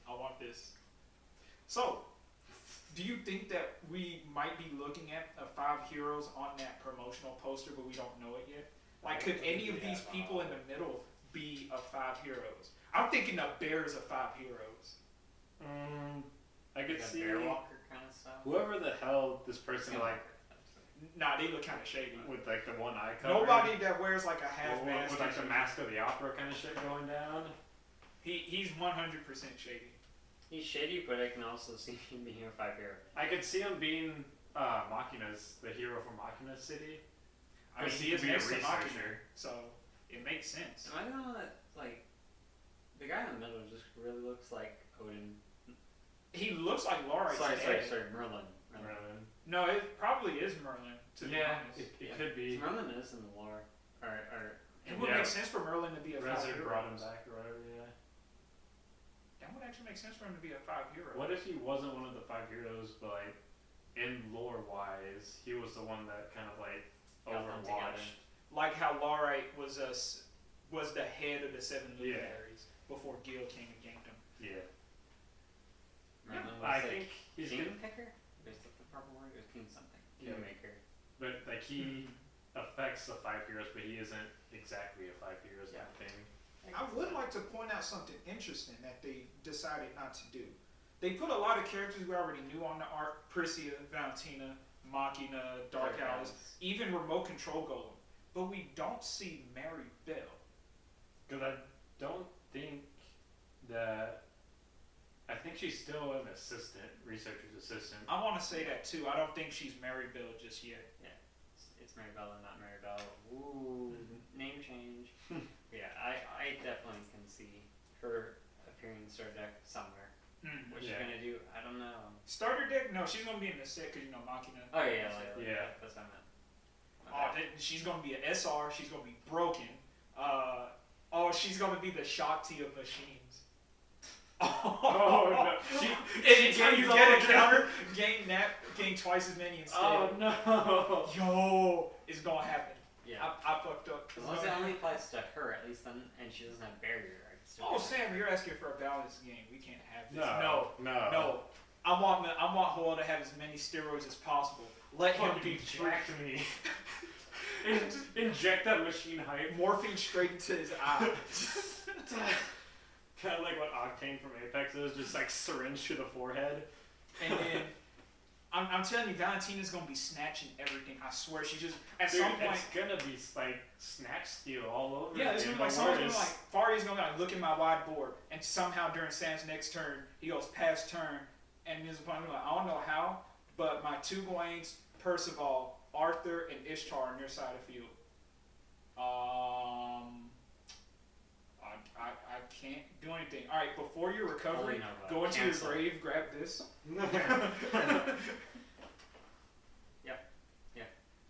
I want this. So, Do you think that we might be looking at a 5 heroes on that promotional poster, but we don't know it yet? Like, could any of these people in the middle be a 5 heroes? I'm thinking the Bears of 5 heroes. I could Like a see Bear Walker kind of stuff. whoever the hell this person like Nah, they look kind of shady. with like the one eye cover. Nobody that wears like a half with, mask. with like the Mask of the Opera kind of shit going down. He's 100% shady. He's shady, but I can also see him being a 5 hero. I could see him being Machina's the hero from Machina City. I mean, he is next to Machina, so it makes sense. Am I the one that, like, the guy in the middle just really looks like Odin? He looks like Laura. Sorry, Merlin. Merlin. No, it probably is Merlin, to be honest. It could be. So Merlin is in the lore. It would make sense for Merlin to be a 5 Reza hero. brought him back or whatever, yeah. That would actually make sense for him to be a 5 hero. What if he wasn't one of the 5 heroes, but like, in lore wise, he was the one that kind of like overwatched. Like how Laurite was the head of the 7 luminaries before Gil came and ganked him. Yeah. Merlin was I like think he's king good. picker? Is that the proper word? Or king something? Yeah. Kingmaker. But like he affects the 5 heroes, but he isn't exactly a 5 heroes kind of thing. I would like to point out something interesting that they decided not to do. They put a lot of characters we already knew on the art: Priscia, Valentina, Machina, Dark Alice, even Remote Control Golem. But we don't see Mary Bell. Because I don't think that. I think she's still an assistant, researcher's assistant. I want to say that too. I don't think she's Mary Bell just yet. It's Mary Bell and not Mary Bell. Ooh, name change. Yeah, I definitely can see her appearing in Star Deck somewhere. What she's gonna do, I don't know. Starter deck? No, she's gonna be in the set because you know Machina. Oh yeah, that's what I meant. She's gonna be an SR. She's gonna be broken. She's gonna be the Shakti of machines. Oh no! Anytime you get a counter, gain twice as many instead. Oh no! Yo, it's gonna happen. Yeah. I fucked up. As long as it only applies to her, at least then, and she doesn't have barrier. I can still Oh, do it. Sam, you're asking for a balanced game. We can't have this. No. I want Hoel to have as many steroids as possible. Let him be inject me. Inject that machine hype. morphine straight into his eye. Kind of like what Octane from Apex is, just like syringe to the forehead. And then I'm telling you, Valentina's gonna be snatching everything. I swear, she just at Dude, some point. it's gonna be like snatch steal all over. Yeah, it's again, gonna be like but someone's gonna be worse. like Faria's gonna be like, look at my wide board, and somehow during Sam's next turn, he goes past turn, and there's a point where like, I don't know how, but my 2 Gawains, Percival, Arthur, and Ishtar on your side of the field. I can't do anything. All right, before your recovery, go into your grave, grab this.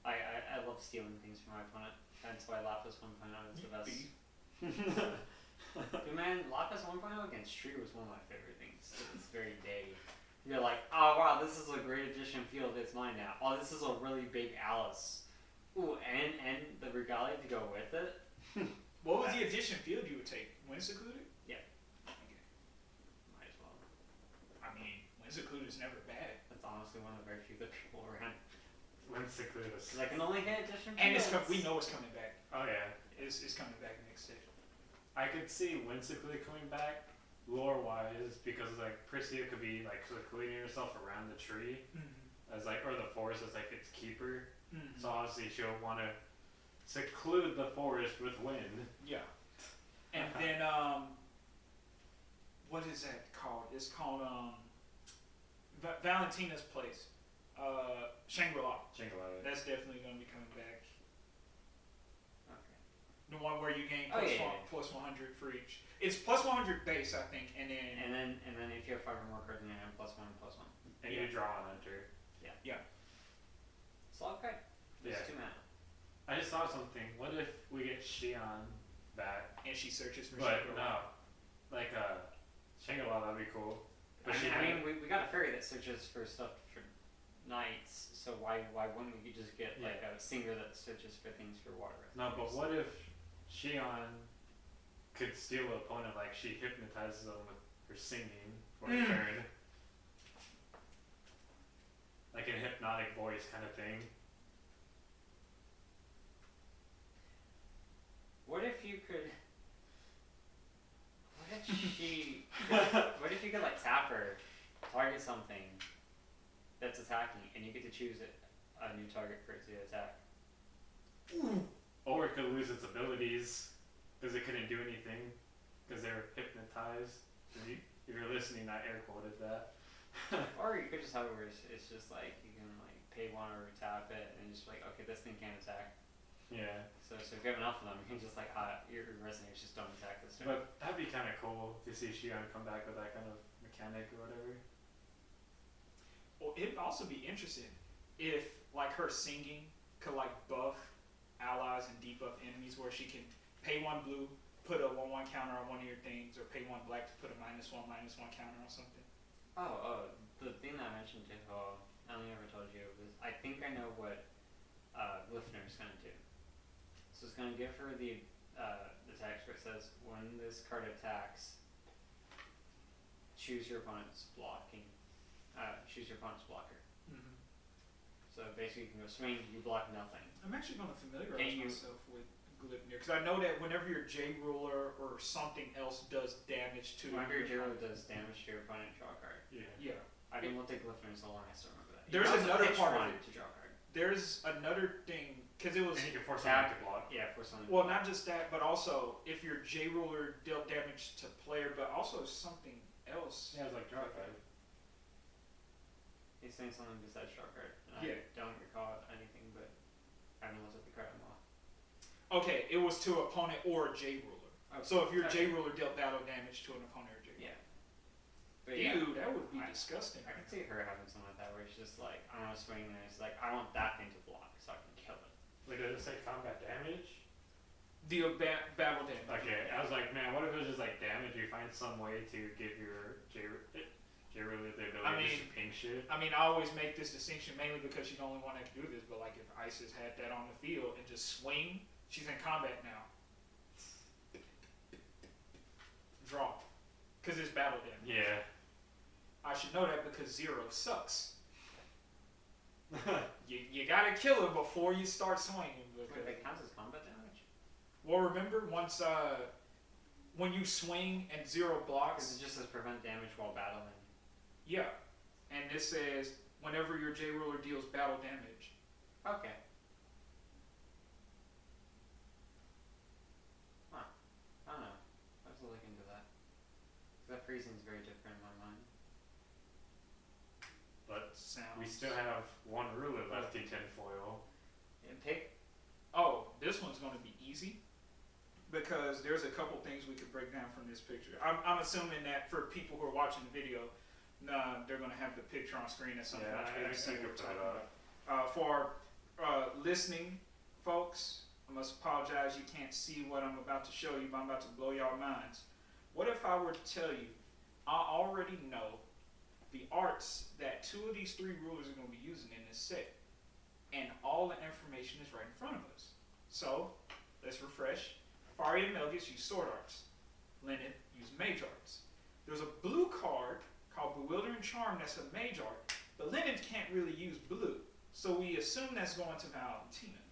I love stealing things from my opponent. That's why Lapis 1.0 is the best. Dude, man, Lapis 1.0 against Tree was one of my favorite things to this very day. You're like, oh wow, this is a great addition field, it's mine now. Oh, this is a really big Alice. Ooh, and the Regalia to go with it. What was the addition field you would take? Wind Secluded? Yeah. Okay. Might as well. I mean, Wind Secluded is never bad. That's honestly one of the very few good people around. When Secludus. Because I can only hit addition And fields. we know it's coming back. Oh yeah. It's coming back next session. I could see Winsically coming back, lore wise, because like Priscia could be like secluding herself around the tree, as like, or the forest as like its keeper. So obviously she'll want to seclude the forest with wind. Yeah. And then what is that called? It's called Valentina's place. Shangri-La. Shangri-La. That's definitely gonna be coming back. Okay. The one where you gain Oh, plus, yeah. plus 100 for each. It's plus 100 base, I think, and then And then if you have 5 or more cards in your hand, +1, +1. And you draw an enter. It's all okay. There's Yeah. 2 mana. I just thought something. What if we get Xion back? and she searches for But Shangri-La. no. Like Shangri-La, that'd be cool. But I mean, we got a fairy that searches for stuff for knights, so why wouldn't we just get like a singer that searches for things for water? No, but what if Xion could steal an opponent, like she hypnotizes them with her singing for a turn? like a hypnotic voice kind of thing. What if you could? What if she? What if you could like tap her, target something that's attacking, and you get to choose a new target for it to attack? Or it could lose its abilities because it couldn't do anything because they're hypnotized. If you're listening, I air quoted that. Or you could just have it where it's just like you can like pay one or tap it, and just like, okay, this thing can't attack. Yeah. So if you have enough of them, you can just like, your resonators just don't attack this turn. But that'd be kind of cool to see Shion come back with that kind of mechanic or whatever. Well, it'd also be interesting if like her singing could like buff allies and debuff enemies, where she can pay 1 blue, put a 1/1 counter on one of your things, or pay 1 black to put a -1/-1 counter on something. The thing that I mentioned to I only ever told you was I think I know what Glifner's gonna do. So it's gonna give her the text where it says, when this card attacks, choose your opponent's blocking. Choose your opponent's blocker. Mm-hmm. So basically, you can go swing, you block nothing. I'm actually going to familiarize myself with Glipnir, because I know that whenever your J ruler or something else does damage to Whenever your J-Roll does damage to your opponent, draw a card. Yeah. I didn't look at Glifner so long, I still remember that. There's another part of it. To draw a card. There's another thing, because it was... And you can force someone to block. Yeah, force someone to Well, block. not just that, but also if your J ruler dealt damage to player, but also something else. Yeah, it's like draw a card. He's saying something besides draw a card. And Yeah. I don't recall anything, but I haven't looked at the card in a while. Okay, it was to opponent or a J ruler. Okay. So if your Okay. J ruler dealt battle damage to an opponent or J ruler. Yeah. But Dude, that would be I- disgusting. I could see her having something like that where it's just like, I want to swing and it's like, I want that thing to block so I can kill it. Wait, does it say combat damage? The battle damage. Okay, I was like, man, what if it was just like damage? You find some way to give your J ruler the ability to ping shit. I mean, I always make this distinction mainly because she's the only one that can do this, but like if Isis had that on the field and just swing, she's in combat now. Draw. Because it's battle damage. Yeah. I should know that because 0 sucks. You gotta kill her before you start swinging. Wait, that counts as combat damage? Well, remember once when you swing and 0 Because blocks, it just says prevent damage while battling. yeah, and this says whenever your J ruler deals battle damage. Okay. Huh. I don't know. I have to look into that. That phrasing is very different in my mind. But Sounds. we still have 1 ruler left in tinfoil. And pick. Oh, this one's going to be easy because there's a couple things we could break down from this picture. I'm assuming that for people who are watching the video, they're going to have the picture on screen at some Yeah, point to be able to see I what we're could talking put it about. For our listening folks, I must apologize. You can't see what I'm about to show you, but I'm about to blow y'all minds. What if I were to tell you, I already know the arts that 2 of these 3 rulers are going to be using in this set, and all the information is right in front of us. So, let's refresh. Faria and Melgus use sword arts. Lenin use mage arts. There's a blue card called Bewildering Charm that's a mage art, but Lenin can't really use blue. So we assume that's going to Valentina.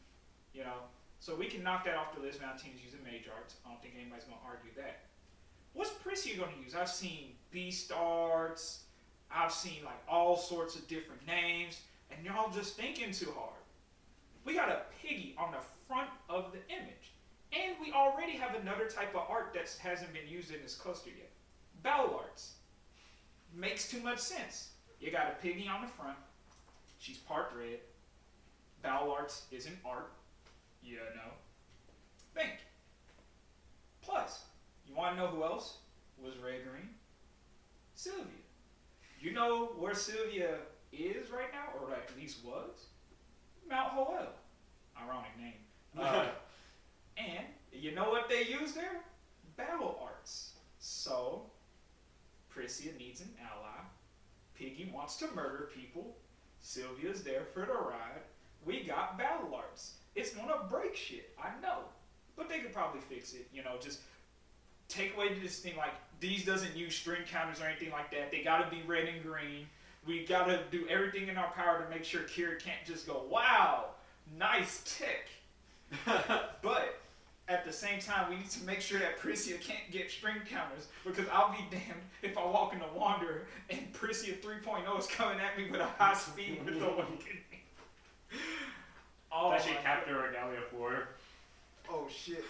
You know? So we can knock that off the list. Valentina's using mage arts. I don't think anybody's going to argue that. What's Prissy going to use? I've seen beast arts. I've seen like all sorts of different names, and y'all just thinking too hard. We got a piggy on the front of the image, and we already have another type of art that hasn't been used in this cluster yet. Battle arts. Makes too much sense. You got a piggy on the front. She's part red. Battle arts isn't art. You know. Think. Plus, you want to know who else was red-green? Sylvia. You know where Sylvia is right now, or at least was? Mount Hoel. Ironic name. And you know what they use there? Battle arts. So, Priscia needs an ally. Piggy wants to murder people. Sylvia's there for the ride. We got battle arts. It's gonna break shit, I know. But they could probably fix it, you know, just take away this thing like, these doesn't use string counters or anything like that. They gotta be red and green. We gotta do everything in our power to make sure Kira can't just go, wow, nice tick. But at the same time, we need to make sure that Priscia can't get string counters, because I'll be damned if I walk into Wanderer and Priscia 3.0 is coming at me with a high speed with the one kidding me. Oh, it's actually Captain Regalia 4. oh shit.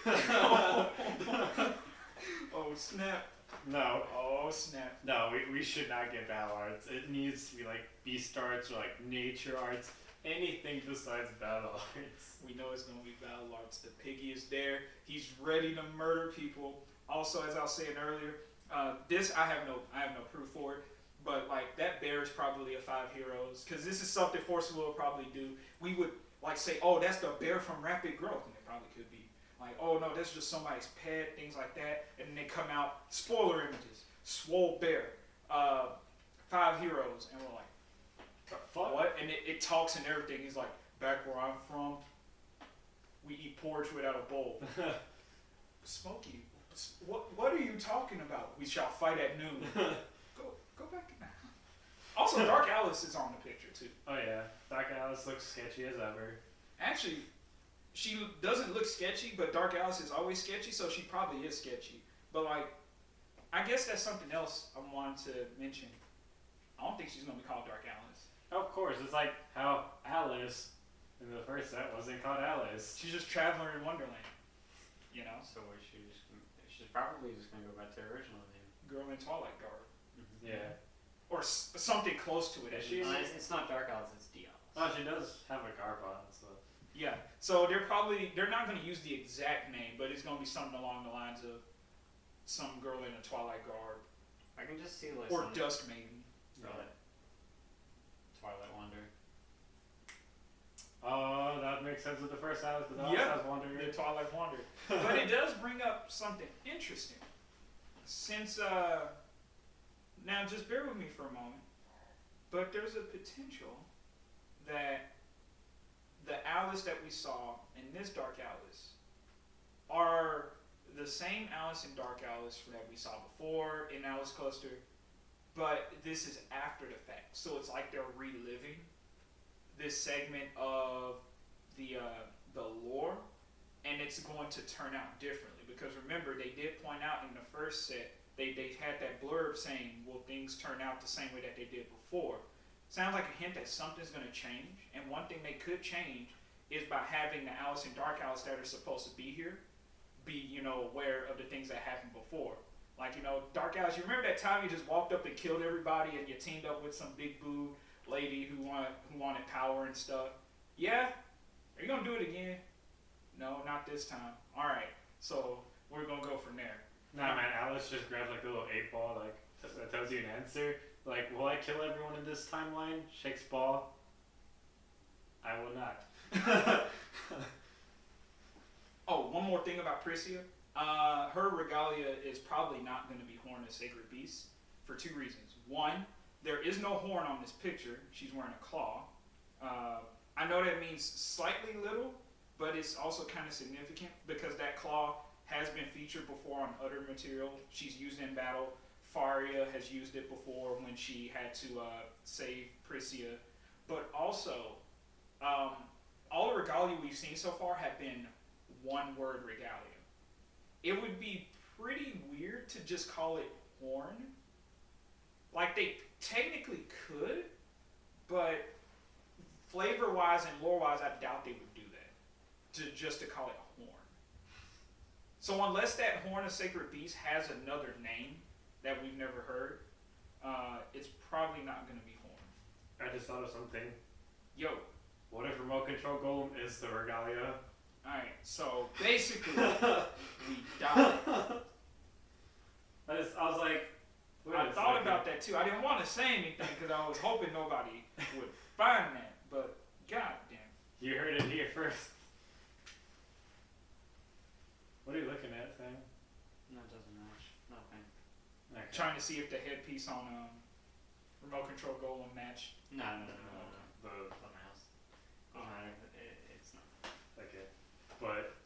Oh snap. No. Oh snap. No, we should not get battle arts. It needs to be like beast arts or like nature arts. Anything besides battle arts. We know it's gonna be battle arts. The piggy is there. He's ready to murder people. Also, as I was saying earlier, this I have no proof for it, but like that bear is probably a 5 heroes, because this is something Forcible would probably do. We would like say, oh, that's the bear from Rapid Growth, and it probably could be. Like, oh no, that's just somebody's pet, things like that, and then they come out, spoiler images, swole bear, 5 heroes, and we're like, The fuck? what? And it talks and everything. He's like, back where I'm from, we eat porridge without a bowl. Smokey, what are you talking about? We shall fight at noon. Go back in the house. Also, Dark Alice is on the picture too. Oh yeah, Dark Alice looks sketchy as ever. Actually, she doesn't look sketchy, but Dark Alice is always sketchy, so she probably is sketchy. But like, I guess that's something else I wanted to mention. I don't think she's gonna be called Dark Alice. Of course, it's like how Alice in the first set wasn't called Alice. She's just Traveler in Wonderland. You know, So she's probably just gonna go back to her original name. Girl in Twilight Garb, Yeah. or something close to it. At She's- least. It's not Dark Alice, it's D Alice. Oh, she does have a garb on, so. Yeah. So they're not going to use the exact name, but it's going to be something along the lines of some girl in a Twilight Garb I can just see like or some Dusk Maiden. Twilight Wonder. Oh, that makes sense with the first Alice, because Alice Yeah. has Wanderer. The Twilight Wanderer. But it does bring up something interesting. Since now just bear with me for a moment. But there's a potential that the Alice that we saw in this Dark Alice are the same Alice and Dark Alice that we saw before in Alice Cluster, but this is after the fact. So it's like they're reliving this segment of the lore, and it's going to turn out differently. Because remember, they did point out in the first set, they had that blurb saying, will things turn out the same way that they did before? Sounds like a hint that something's going to change, and one thing they could change is by having the Alice and Dark Alice that are supposed to be here be, aware of the things that happened before. Like, Dark Alice, you remember that time you just walked up and killed everybody and you teamed up with some big boob lady who wanted power and stuff? Yeah? Are you going to do it again? No, not this time. Alright, so we're going to go from there. Nah, man, Alice just grabs like a little 8-ball, like, that tells you an answer. Like, will I kill everyone in this timeline? Shakes ball. I will not. Oh, one more thing about Priscia. Her regalia is probably not going to be Horn of Sacred Beasts for 2 reasons. One, there is no horn on this picture. She's wearing a claw. I know that means slightly little, but it's also kind of significant because that claw has been featured before on other material. She's used in battle. Faria has used it before when she had to save Priscia. But also, all the regalia we've seen so far have been one-word regalia. It would be pretty weird to just call it horn. Like, they technically could, but flavor-wise and lore-wise, I doubt they would do that, just to call it horn. So unless that Horn of Sacred Beast has another name that we've never heard, it's probably not going to be horn. I just thought of something. Yo. What if Remote Control Golem is the regalia? Alright, so basically, we died. I was like, wait I a thought second. about that too. I didn't want to say anything because I was hoping nobody would find that, but goddamn. You heard it here first. What are you looking at, thing? No, it doesn't match. Nothing. Okay. Trying to see if the headpiece on Remote Control Golem matched. No. The mouse. It's not. Okay, but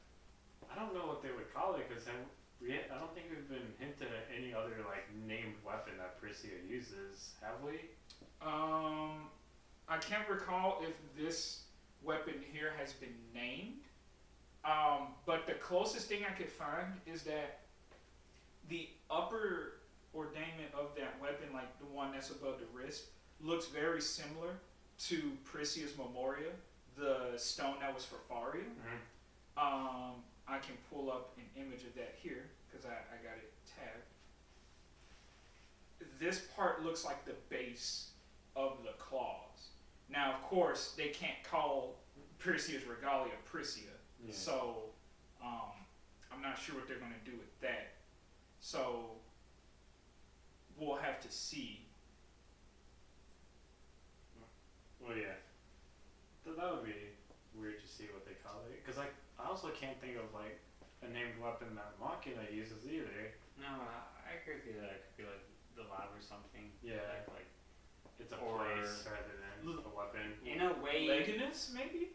I don't know what they would call it because I don't think we've been hinted at any other like named weapon that Priscia uses, have we? I can't recall if this weapon here has been named. But the closest thing I could find is that the upper ornament of that weapon, like the one that's above the wrist, looks very similar to Pricia's Memoria, the stone that was for Faria. I can pull up an image of that here because I got it tagged. This part looks like the base of the claws. Now, of course, they can't call Pricia's Regalia Pricia, so I'm not sure what they're going to do with that. So we'll have to see. Well, yeah. That would be weird to see what they call it. Because, like, I also can't think of, like, a named weapon that Machina uses either. No, I agree with you that it could be like the lab or something. Yeah. Like It's a or- place rather than a weapon. in a way, Leginus, maybe?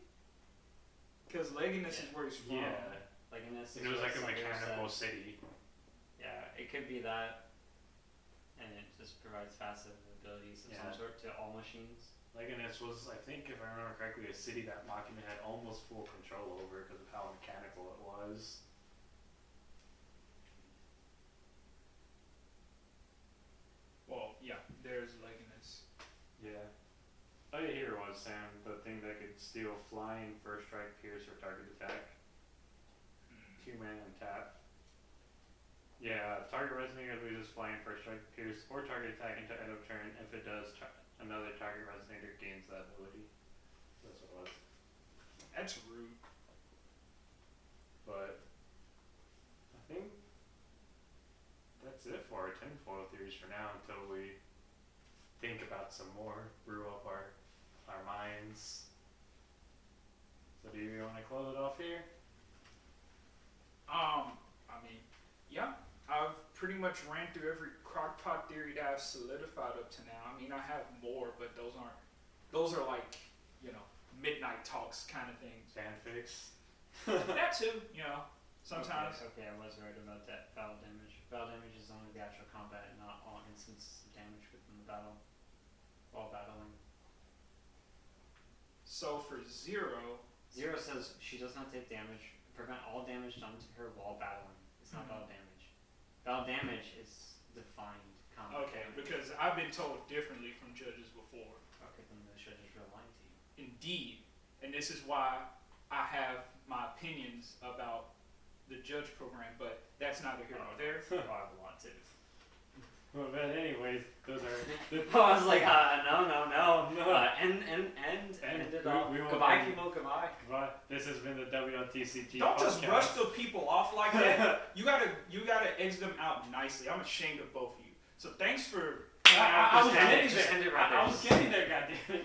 Because Leginus is where he's from. Yeah. like in this, It was like a Cyrus mechanical said. city. Yeah, it could be that, and it just provides passive abilities of Yeah. some sort to all machines. Leganus was, I think, if I remember correctly, a city that Machina had almost full control over because of how mechanical it was. Well, yeah, there's Leginus. Yeah. Oh, yeah, here it was, Sam. The thing that could steal flying, first strike, pierce, or target attack. 2 mana and tap. Yeah, target resonator loses flying, first strike, pierce, or target attack until end of turn. If it does, another target resonator gains that ability. That's what it was. That's rude. But I think that's it for our tinfoil theories for now until we think about some more, brew up our minds. So do you want to close it off here? I mean, yeah, I've pretty much ran through every crockpot theory that I've solidified up to now. I mean, I have more, but those are like, midnight talks kind of things. Fanfics. That too, sometimes. Okay, I was right about that. Battle damage. Battle damage is only the actual combat and not all instances of damage within the battle while battling. So for Zero, Zero says she does not take damage. Prevent all damage done to her while battling. It's not battle damage. Battle damage is defined combat. okay, damage. because I've been told differently from judges before. Okay, then the judges are lying to you. Indeed, and this is why I have my opinions about the judge program, but that's neither here nor there. I have a lot too. Well, but anyways, those are the I was like, no. No. End it off. we won't Goodbye, end- people. Goodbye. But this has been the WLTCG Don't podcast. just rush the people off like that. You gotta edge them out nicely. I'm ashamed of both of you. So thanks for. I was Just end it, getting just there. end it right there. I was getting there, goddammit.